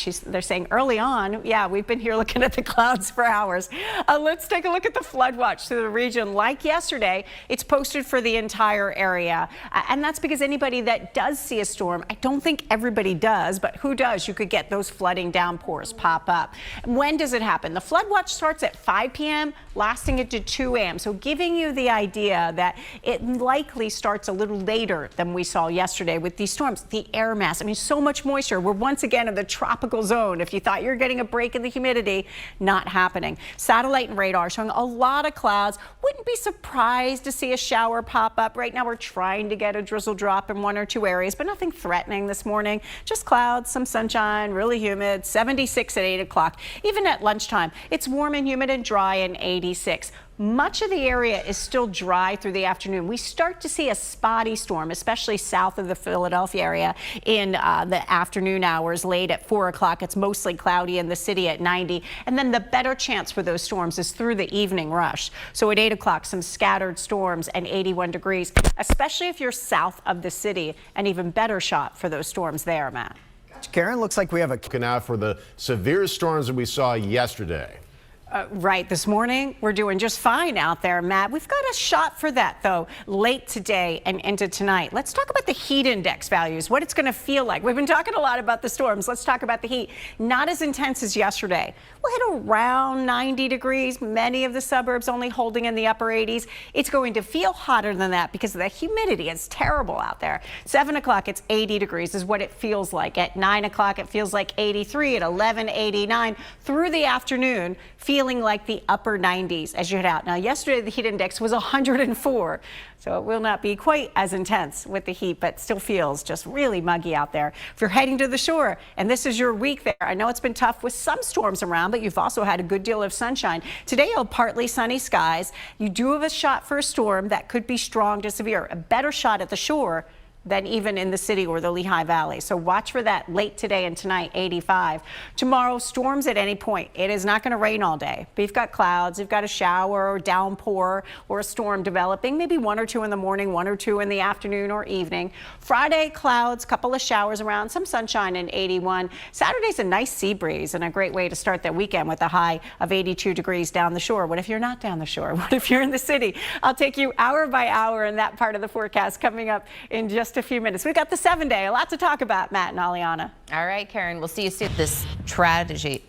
They're saying early on, yeah, we've been here looking at the clouds for hours. Let's take a look at the flood watch through the region. Like yesterday, it's posted for the entire area. And that's because anybody that does see a storm, I don't think everybody does, but who does? You could get those flooding downpours pop up. When does it happen? The flood watch starts at 5 p.m., lasting it to 2 a.m. So giving you the idea that it likely starts a little later than we saw yesterday with these storms. The air mass, I mean, so much moisture. We're once again in the tropical zone. If you thought you were getting a break in the humidity, not happening. Satellite and radar showing a lot of clouds. Wouldn't be surprised to see a shower pop up. Right now we're trying to get a drizzle drop in 1 or 2 areas, but nothing threatening this morning. Just clouds, some sunshine, really humid, 76 at 8 o'clock. Even at lunchtime, it's warm and humid and dry and 86. Much of the area is still dry through the afternoon. We start to see a spotty storm, especially south of the Philadelphia area in the afternoon hours. Late at 4 o'clock, it's mostly cloudy in the city at 90. And then the better chance for those storms is through the evening rush. So at 8 o'clock, some scattered storms and 81 degrees, especially if you're south of the city. An even better shot for those storms there, Matt. Karen, looks like we have a looking out for the severe storms that we saw yesterday. Right, this morning we're doing just fine out there, Matt. We've got a shot for that, though, late today and into tonight. Let's talk about the heat index values, what it's going to feel like. We've been talking a lot about the storms. Let's talk about the heat. Not as intense as yesterday. We'll hit around 90 degrees, many of the suburbs only holding in the upper 80s. It's going to feel hotter than that because of the humidity. It's terrible out there. 7 o'clock, it's 80 degrees is what it feels like. At 9 o'clock, it feels like 83. At 11, 89. Through the afternoon, feeling like the upper 90s as you head out. Now, yesterday the heat index was 104, so it will not be quite as intense with the heat, but still feels just really muggy out there. If you're heading to the shore and this is your week there, I know it's been tough with some storms around, but you've also had a good deal of sunshine. Today, you'll have partly sunny skies. You do have a shot for a storm that could be strong to severe, a better shot at the shore than even in the city or the Lehigh Valley. So watch for that late today and tonight, 85. Tomorrow, storms at any point. It is not going to rain all day. But you've got clouds, you've got a shower or downpour or a storm developing, maybe 1 or 2 in the morning, 1 or 2 in the afternoon or evening. Friday, clouds, couple of showers around, some sunshine in 81. Saturday's a nice sea breeze and a great way to start that weekend with a high of 82 degrees down the shore. What if you're not down the shore? What if you're in the city? I'll take you hour by hour in that part of the forecast coming up in just a few minutes. We've got the 7-day, a lot to talk about, Matt and Aliana. All right, Karen, we'll see you soon. This tragedy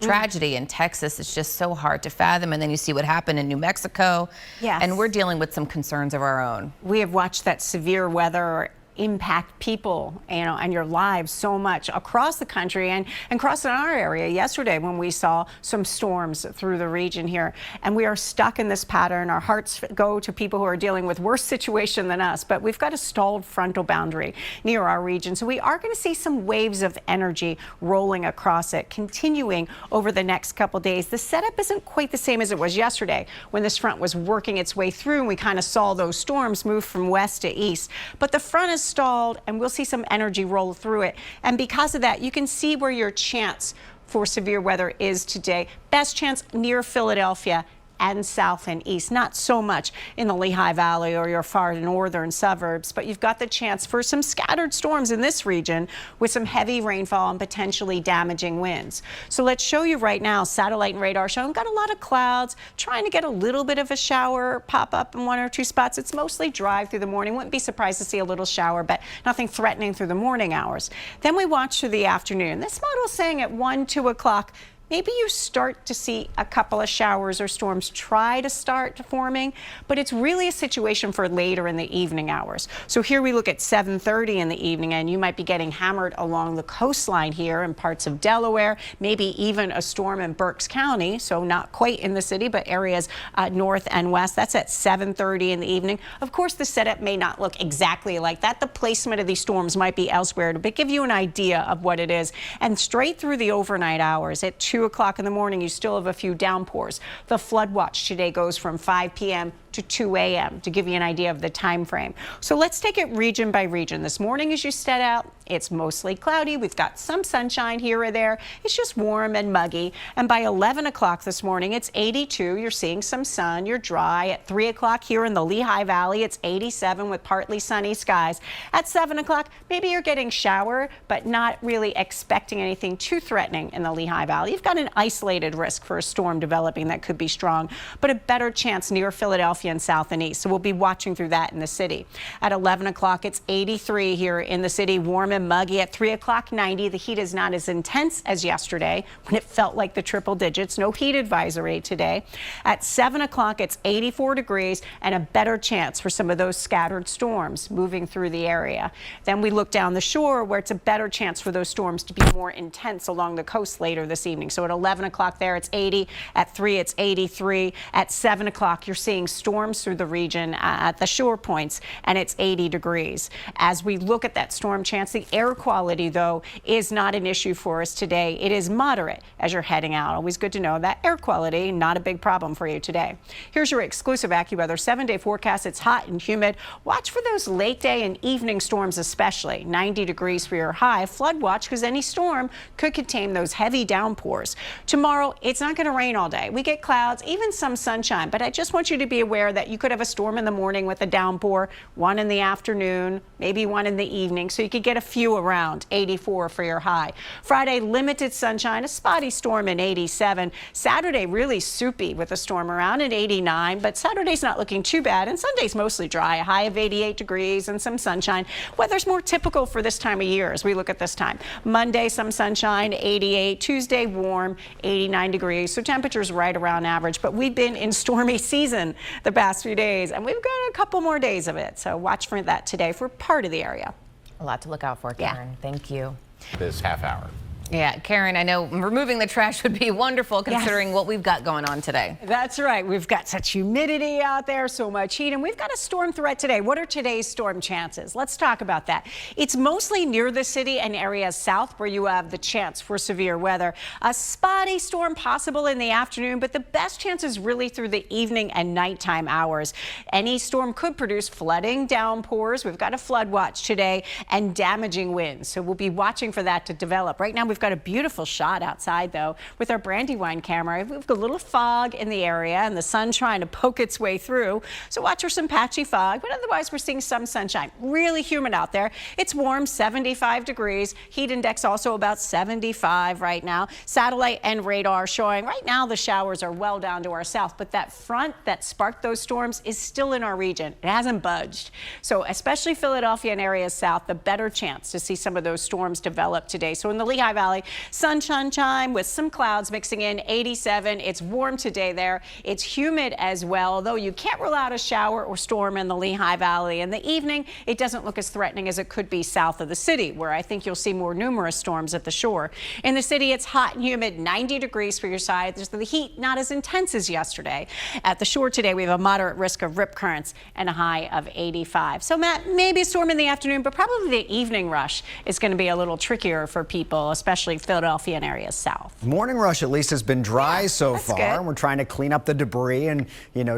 in Texas is just so hard to fathom, and then you see what happened in New Mexico. Yes. And we're dealing with some concerns of our own. We have watched that severe weather impact people, and your lives so much across the country and across in our area yesterday when we saw some storms through the region here. And we are stuck in this pattern. Our hearts go to people who are dealing with worse situation than us, but we've got a stalled frontal boundary near our region. So we are going to see some waves of energy rolling across it, continuing over the next couple days. The setup isn't quite the same as it was yesterday when this front was working its way through and we kind of saw those storms move from west to east. But the front is stalled and we'll see some energy roll through it. And because of that, you can see where your chance for severe weather is today. Best chance near Philadelphia and south and east, not so much in the Lehigh Valley or your far northern suburbs, but you've got the chance for some scattered storms in this region with some heavy rainfall and potentially damaging winds. So let's show you right now, satellite and radar showing got a lot of clouds, trying to get a little bit of a shower pop up in 1 or 2 spots. It's mostly dry through the morning. Wouldn't be surprised to see a little shower, but nothing threatening through the morning hours. Then we watch through the afternoon. This model is saying at 1, 2 o'clock, maybe you start to see a couple of showers or storms try to start forming, but it's really a situation for later in the evening hours. So here we look at 7:30 in the evening, and you might be getting hammered along the coastline here in parts of Delaware, maybe even a storm in Berks County, so not quite in the city, but areas north and west. That's at 7:30 in the evening. Of course, the setup may not look exactly like that. The placement of these storms might be elsewhere, but give you an idea of what it is. And straight through the overnight hours at 2 o'clock in the morning, you still have a few downpours. The flood watch today goes from 5 p.m. to 2 a.m. to give you an idea of the time frame. So let's take it region by region. This morning as you set out, it's mostly cloudy. We've got some sunshine here or there. It's just warm and muggy. And by 11 o'clock this morning, it's 82. You're seeing some sun. You're dry. At 3 o'clock here in the Lehigh Valley, it's 87 with partly sunny skies. At 7 o'clock, maybe you're getting shower, but not really expecting anything too threatening in the Lehigh Valley. You've got an isolated risk for a storm developing that could be strong, but a better chance near Philadelphia and south and east. So we'll be watching through that in the city. At 11 o'clock, it's 83 here in the city, warm and muggy. At 3 o'clock, 90. The heat is not as intense as yesterday when it felt like the triple digits. No heat advisory today. At 7 o'clock, it's 84 degrees and a better chance for some of those scattered storms moving through the area. Then we look down the shore where it's a better chance for those storms to be more intense along the coast later this evening. So at 11 o'clock there, it's 80. At 3, it's 83. At 7 o'clock, you're seeing storms through the region at the shore points, and it's 80 degrees. As we look at that storm chance, the air quality, though, is not an issue for us today. It is moderate as you're heading out. Always good to know that air quality, not a big problem for you today. Here's your exclusive AccuWeather 7-day forecast. It's hot and humid. Watch for those late day and evening storms especially. 90 degrees for your high. Flood watch because any storm could contain those heavy downpours. Tomorrow, it's not going to rain all day. We get clouds, even some sunshine, but I just want you to be aware that you could have a storm in the morning with a downpour, one in the afternoon, maybe one in the evening, so you could get a few around. 84 for your high. Friday, limited sunshine, a spotty storm in 87. Saturday, really soupy with a storm around at 89, but Saturday's not looking too bad, and Sunday's mostly dry, a high of 88 degrees and some sunshine. Weather's more typical for this time of year as we look at this time. Monday, some sunshine, 88. Tuesday, warm, 89 degrees. So temperatures right around average, but we've been in stormy season the past few days, and we've got a couple more days of it. So watch for that today for part of the area. A lot to look out for, Karen. Yeah. Thank you. This half hour. Yeah, Karen, I know removing the trash would be wonderful considering what we've got going on today. That's right. We've got such humidity out there, so much heat, and we've got a storm threat today. What are today's storm chances? Let's talk about that. It's mostly near the city and areas south where you have the chance for severe weather. A spotty storm possible in the afternoon, but the best chance is really through the evening and nighttime hours. Any storm could produce flooding, downpours. We've got a flood watch today and damaging winds, so we'll be watching for that to develop. Right now, we've got a beautiful shot outside, though, with our Brandywine camera. We've got a little fog in the area and the sun trying to poke its way through. So watch for some patchy fog, but otherwise we're seeing some sunshine. Really humid out there. It's warm, 75 degrees. Heat index also about 75 right now. Satellite and radar showing right now the showers are well down to our south, but that front that sparked those storms is still in our region. It hasn't budged. So especially Philadelphia and areas south, the better chance to see some of those storms develop today. So in the Lehigh Valley, sunshine with some clouds mixing in, 87. It's warm today there. It's humid as well, although you can't rule out a shower or storm in the Lehigh Valley. In the evening, it doesn't look as threatening as it could be south of the city, where I think you'll see more numerous storms at the shore. In the city, it's hot and humid, 90 degrees for your side. There's the heat not as intense as yesterday. At the shore today, we have a moderate risk of rip currents and a high of 85. So, Matt, maybe a storm in the afternoon, but probably the evening rush is going to be a little trickier for people, especially Philadelphia and areas south. Morning rush at least has been dry so far. Good. We're trying to clean up the debris and,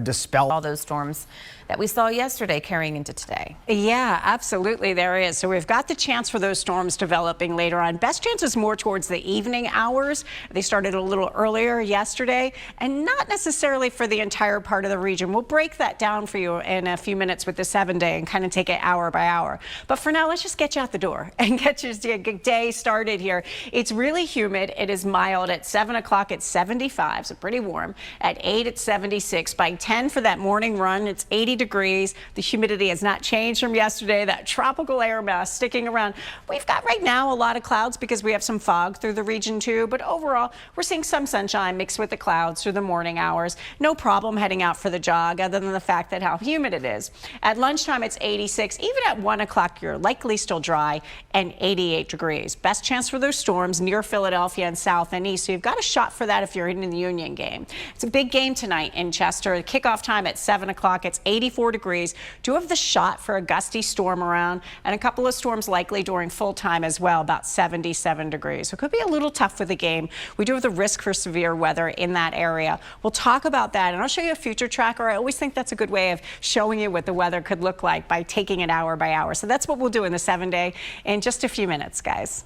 dispel all those storms that we saw yesterday carrying into today. Yeah, absolutely there is. So we've got the chance for those storms developing later on. Best chance is more towards the evening hours. They started a little earlier yesterday and not necessarily for the entire part of the region. We'll break that down for you in a few minutes with the 7-day and kind of take it hour by hour. But for now, let's just get you out the door and get your day started here. It's really humid. It is mild. At 7 o'clock, it's 75, so pretty warm. At 8, it's 76. By 10 for that morning run, it's 80 degrees. The humidity has not changed from yesterday. That tropical air mass sticking around. We've got right now a lot of clouds because we have some fog through the region too, but overall we're seeing some sunshine mixed with the clouds through the morning hours. No problem heading out for the jog other than the fact that how humid it is. At lunchtime it's 86. Even at 1 o'clock you're likely still dry and 88 degrees. Best chance for those storms storms near Philadelphia and south and east. So you've got a shot for that if you're in the Union game. It's a big game tonight in Chester. The kickoff time at 7 o'clock. It's 84 degrees. Do have the shot for a gusty storm around and a couple of storms likely during full time as well, about 77 degrees. So it could be a little tough for the game. We do have the risk for severe weather in that area. We'll talk about that, and I'll show you a future tracker. I always think that's a good way of showing you what the weather could look like by taking it hour by hour. So that's what we'll do in the 7-day in just a few minutes, guys.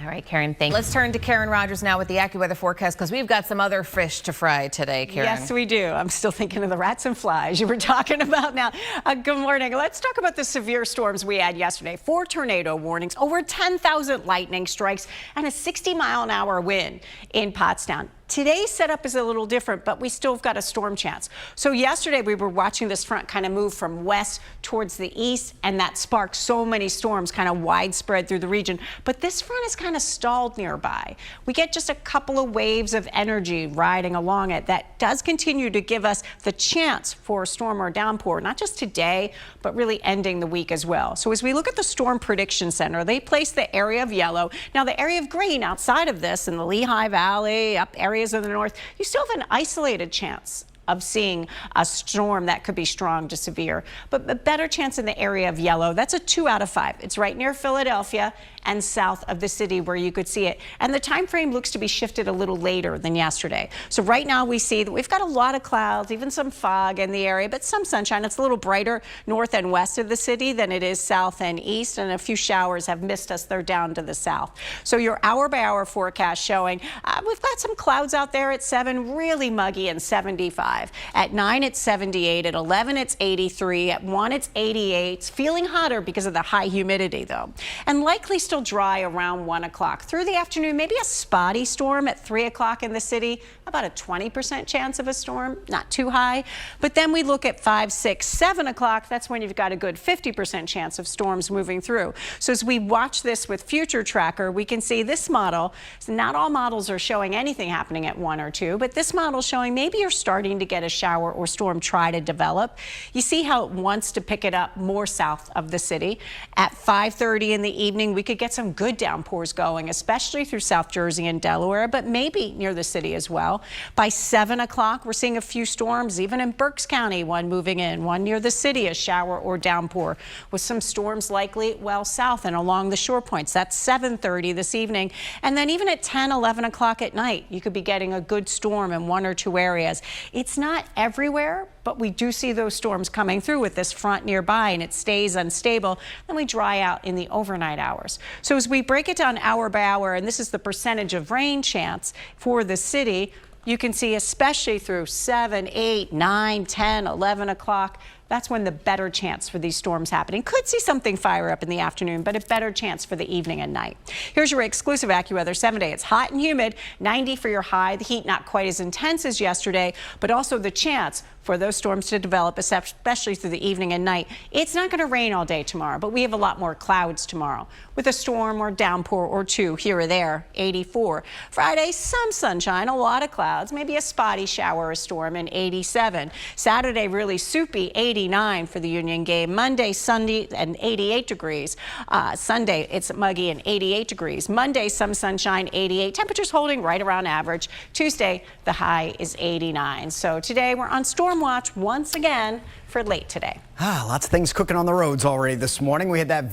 All right, Karen, thank you. Let's turn to Karen Rogers now with the AccuWeather forecast, because we've got some other fish to fry today, Karen. Yes, we do. I'm still thinking of the rats and flies you were talking about now. Good morning. Let's talk about the severe storms we had yesterday. 4 tornado warnings, over 10,000 lightning strikes, and a 60-mile-an-hour wind in Pottstown. Today's setup is a little different, but we still have got a storm chance. So yesterday we were watching this front kind of move from west towards the east, and that sparked so many storms kind of widespread through the region. But this front is kind of stalled nearby. We get just a couple of waves of energy riding along it that does continue to give us the chance for a storm or downpour, not just today, but really ending the week as well. So as we look at the Storm Prediction Center, they place the area of yellow. Now the area of green outside of this in the Lehigh Valley, up areas of the north, you still have an isolated chance of seeing a storm that could be strong to severe, but a better chance in the area of yellow. That's a 2 out of 5. It's right near Philadelphia and south of the city where you could see it. And the time frame looks to be shifted a little later than yesterday. So right now we see that we've got a lot of clouds, even some fog in the area, but some sunshine. It's a little brighter north and west of the city than it is south and east, and a few showers have missed us. They're down to the south. So your hour by hour forecast showing we've got some clouds out there at 7, really muggy and 75. At 9 it's 78, at 11 it's 83, at 1 it's 88. It's feeling hotter because of the high humidity though, and likely still dry around 1 o'clock. Through the afternoon, maybe a spotty storm at 3 o'clock in the city, about a 20% chance of a storm, not too high. But then we look at 5, 6, 7 o'clock, that's when you've got a good 50% chance of storms moving through. So as we watch this with Future Tracker, we can see this model, not all models are showing anything happening at 1 or 2, but this model is showing maybe you're starting to get a shower or storm try to develop. You see how it wants to pick it up more south of the city. At 5:30 in the evening, we could get some good downpours going, especially through South Jersey and Delaware, but maybe near the city as well. By 7 o'clock, we're seeing a few storms, even in Berks County, one moving in, one near the city, a shower or downpour, with some storms likely well south and along the shore points. That's 7:30 this evening. And then even at 10, 11 o'clock at night, you could be getting a good storm in 1 or 2 areas. It's not everywhere, but we do see those storms coming through with this front nearby, and it stays unstable. Then we dry out in the overnight hours. So as we break it down hour by hour, and this is the percentage of rain chance for the city, you can see especially through 7, 8, 9, 10, 11 o'clock, that's when the better chance for these storms happening. Could see something fire up in the afternoon, but a better chance for the evening and night. Here's your exclusive AccuWeather 7-day. It's hot and humid, 90 for your high. The heat not quite as intense as yesterday, but also the chance for those storms to develop, especially through the evening and night. It's not going to rain all day tomorrow, but we have a lot more clouds tomorrow with a storm or downpour or 2 here or there, 84. Friday, some sunshine, a lot of clouds, maybe a spotty shower or storm, and 87. Saturday, really soupy, 89 for the Union game. Monday, Sunday, and 88 degrees. Sunday, it's muggy and 88 degrees. Monday, some sunshine, 88. Temperatures holding right around average. Tuesday, the high is 89. So today, we're on storm watch once again for late today. Lots of things cooking on the roads already this morning. We had that